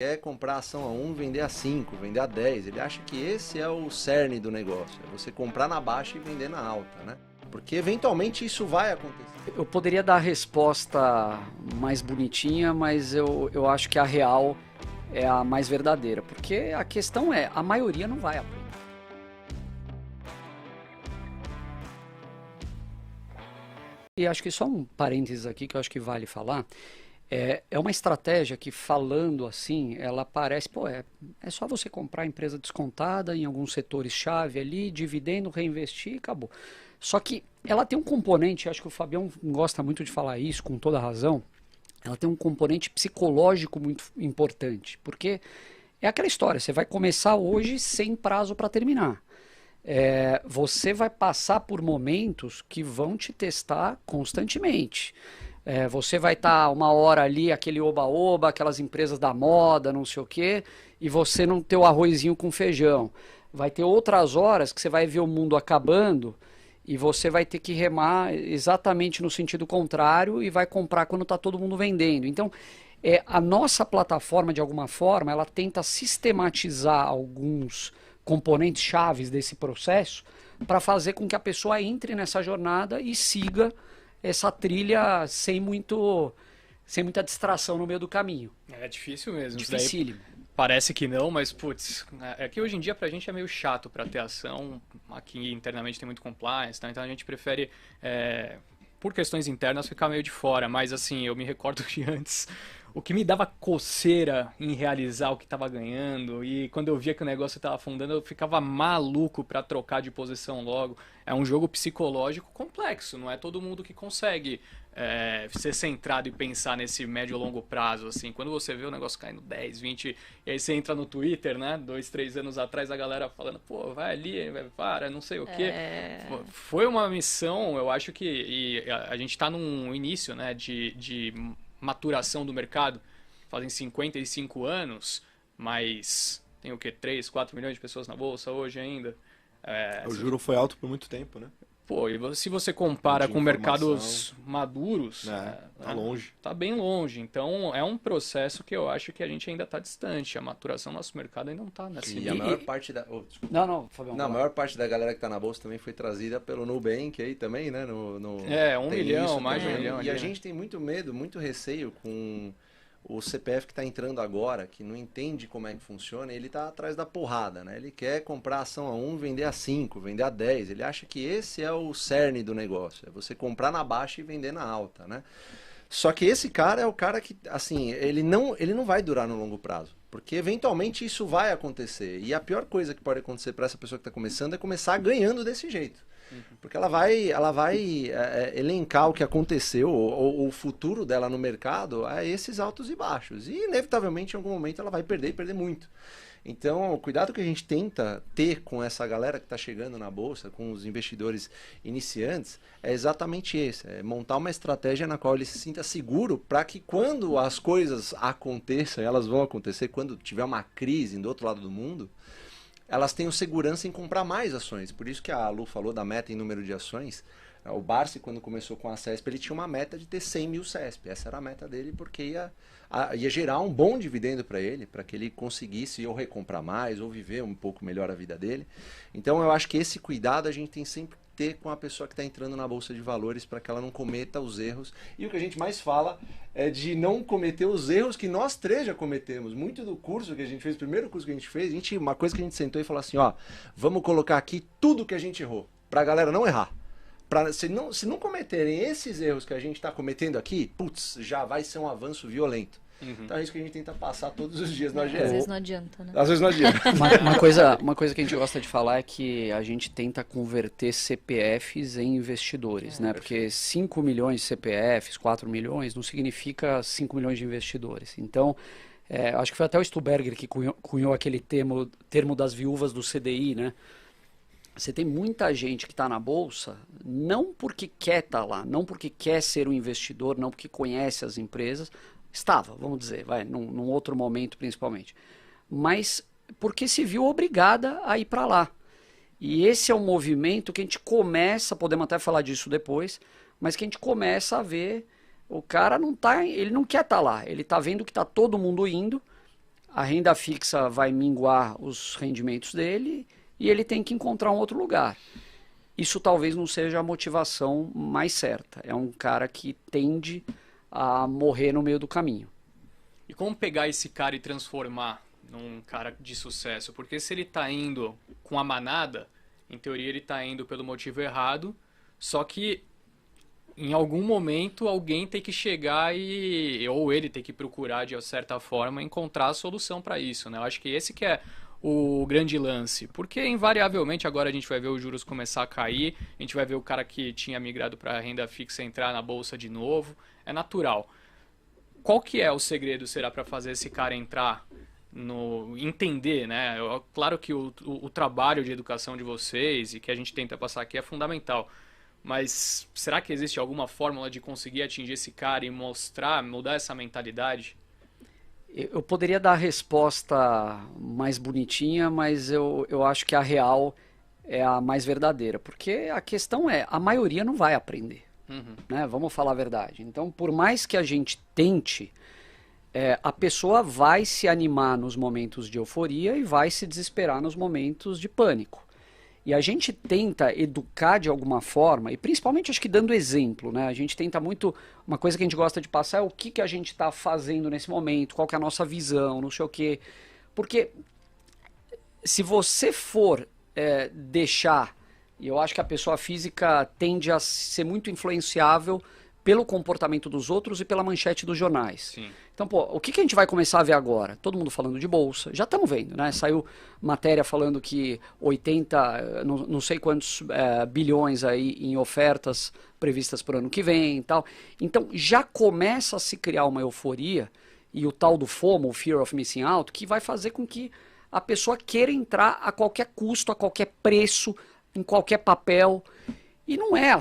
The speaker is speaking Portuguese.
quer comprar ação a 1, vender a 5, vender a 10. Ele acha que esse é o cerne do negócio. É você comprar na baixa e vender na alta, né? Porque eventualmente isso vai acontecer. Eu poderia dar a resposta mais bonitinha, mas eu acho que a real é a mais verdadeira. Porque a questão é, a maioria não vai aprender. E acho que só um parênteses aqui que eu acho que vale falar. É uma estratégia que, falando assim, ela parece, é só você comprar a empresa descontada em alguns setores-chave ali, dividendo, reinvestir e acabou. Só que ela tem um componente, acho que o Fabião gosta muito de falar isso, com toda razão, ela tem um componente psicológico muito importante, porque é aquela história, você vai começar hoje sem prazo para terminar. Você vai passar por momentos que vão te testar constantemente. Você vai estar uma hora ali, aquele oba-oba, aquelas empresas da moda, não sei o quê, e você não ter o arrozinho com feijão. Vai ter outras horas que você vai ver o mundo acabando e você vai ter que remar exatamente no sentido contrário e vai comprar quando está todo mundo vendendo. Então, a nossa plataforma, de alguma forma, ela tenta sistematizar alguns componentes chaves desse processo para fazer com que a pessoa entre nessa jornada e siga essa trilha sem muita distração no meio do caminho. É difícil mesmo. Dificílimo. Parece que não, mas putz, é que hoje em dia pra gente é meio chato pra ter ação. Aqui internamente tem muito compliance, tá? Então a gente prefere, por questões internas, ficar meio de fora. Mas assim, eu me recordo que antes o que me dava coceira em realizar o que estava ganhando, e quando eu via que o negócio estava afundando, eu ficava maluco para trocar de posição logo. É um jogo psicológico complexo, não é todo mundo que consegue ser centrado e pensar nesse médio e longo prazo. Assim, quando você vê o negócio caindo 10, 20, e aí você entra no Twitter, né, 2, 3 anos atrás, a galera falando, pô, vai ali, para, não sei o quê. Foi uma missão, eu acho que, e a gente está num início, né, de maturação do mercado, fazem 55 anos, mas tem o que, 3, 4 milhões de pessoas na bolsa hoje ainda. O juro foi alto por muito tempo, né? Pô, e se você compara com mercados maduros, tá longe. Tá bem longe. Então é um processo que eu acho que a gente ainda está distante. A maturação do nosso mercado ainda não está nessa. E a maior parte da... Não, Fabião. Não, a maior parte da galera que está na bolsa também foi trazida pelo Nubank aí também, né? 1 milhão, mais de 1 milhão. E a gente tem muito medo, muito receio com o CPF que está entrando agora, que não entende como é que funciona, ele está atrás da porrada, né? Ele quer comprar ação a 1, vender a 5, vender a 10. Ele acha que esse é o cerne do negócio, é você comprar na baixa e vender na alta, né? Só que esse cara é o cara que, assim, ele não vai durar no longo prazo, porque eventualmente isso vai acontecer. E a pior coisa que pode acontecer para essa pessoa que está começando é começar ganhando desse jeito. Porque ela vai elencar o que aconteceu, ou o futuro dela no mercado, a esses altos e baixos. E, inevitavelmente, em algum momento, ela vai perder e perder muito. Então, o cuidado que a gente tenta ter com essa galera que está chegando na bolsa, com os investidores iniciantes, é exatamente esse. É montar uma estratégia na qual ele se sinta seguro para que quando as coisas aconteçam, elas vão acontecer, quando tiver uma crise do outro lado do mundo, elas tenham segurança em comprar mais ações. Por isso que a Lu falou da meta em número de ações. O Barsi, quando começou com a CESP, ele tinha uma meta de ter 100 mil CESP. Essa era a meta dele, porque ia gerar um bom dividendo para ele, para que ele conseguisse ou recomprar mais, ou viver um pouco melhor a vida dele. Então eu acho que esse cuidado a gente tem sempre que ter com a pessoa que está entrando na Bolsa de Valores, para que ela não cometa os erros. E o que a gente mais fala é de não cometer os erros que nós três já cometemos. Muito do curso que a gente fez, o primeiro curso que a gente fez, uma coisa que a gente sentou e falou assim, vamos colocar aqui tudo que a gente errou, para a galera não errar. Se não cometerem esses erros que a gente está cometendo aqui, já vai ser um avanço violento. Então é isso que a gente tenta passar todos os dias no AGE. Às vezes não adianta, né? Às vezes não adianta. Uma coisa que a gente gosta de falar é que a gente tenta converter CPFs em investidores, né? Porque 5 milhões de CPFs, 4 milhões, não significa 5 milhões de investidores. Então, acho que foi até o Stuberger que cunhou aquele termo das viúvas do CDI, né? Você tem muita gente que está na bolsa não porque quer estar lá, não porque quer ser um investidor, não porque conhece as empresas, vamos dizer, num outro momento principalmente, mas porque se viu obrigada a ir para lá. E esse é um movimento que a gente começa, podemos até falar disso depois, mas que a gente começa a ver, o cara ele não quer estar lá, ele está vendo que está todo mundo indo, a renda fixa vai minguar os rendimentos dele e ele tem que encontrar um outro lugar. Isso talvez não seja a motivação mais certa. É um cara que tende a morrer no meio do caminho. E como pegar esse cara e transformar num cara de sucesso? Porque se ele está indo com a manada, em teoria ele está indo pelo motivo errado, só que em algum momento alguém tem que chegar ou ele tem que procurar de certa forma encontrar a solução para isso, né? Eu acho que esse que é o grande lance, porque invariavelmente agora a gente vai ver os juros começar a cair, a gente vai ver o cara que tinha migrado para a renda fixa entrar na bolsa de novo, é natural. Qual que é o segredo, será, para fazer esse cara entrar entender, né? Claro que o trabalho de educação de vocês e que a gente tenta passar aqui é fundamental, mas será que existe alguma fórmula de conseguir atingir esse cara e mudar essa mentalidade? Eu poderia dar a resposta mais bonitinha, mas eu acho que a real é a mais verdadeira. Porque a questão é, a maioria não vai aprender. Né? Vamos falar a verdade. Então, por mais que a gente tente, a pessoa vai se animar nos momentos de euforia e vai se desesperar nos momentos de pânico. E a gente tenta educar de alguma forma, e principalmente acho que dando exemplo, né? A gente tenta muito, uma coisa que a gente gosta de passar é o que a gente está fazendo nesse momento, qual que é a nossa visão, não sei o quê. Porque se você for deixar, e eu acho que a pessoa física tende a ser muito influenciável pelo comportamento dos outros e pela manchete dos jornais. Sim. Então, pô, o que a gente vai começar a ver agora? Todo mundo falando de bolsa. Já estamos vendo, né? Saiu matéria falando que 80, não sei quantos bilhões aí em ofertas previstas para o ano que vem e tal. Então, já começa a se criar uma euforia e o tal do FOMO, o Fear of Missing Out, que vai fazer com que a pessoa queira entrar a qualquer custo, a qualquer preço, em qualquer papel. E não é